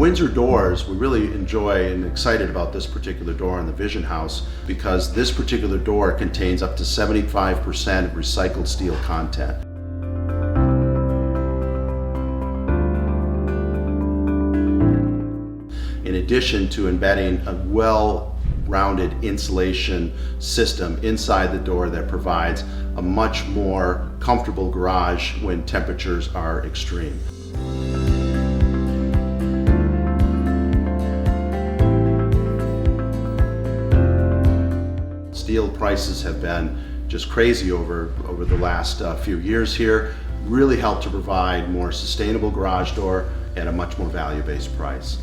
Windsor Doors, we really enjoy and excited about this particular door in the Vision House because this particular door contains up to 75% recycled steel content. In addition to embedding a well-rounded insulation system inside the door that provides a much more comfortable garage when temperatures are extreme. Steel prices have been just crazy over the last few years here. Really help to provide more sustainable garage door at a much more value-based price.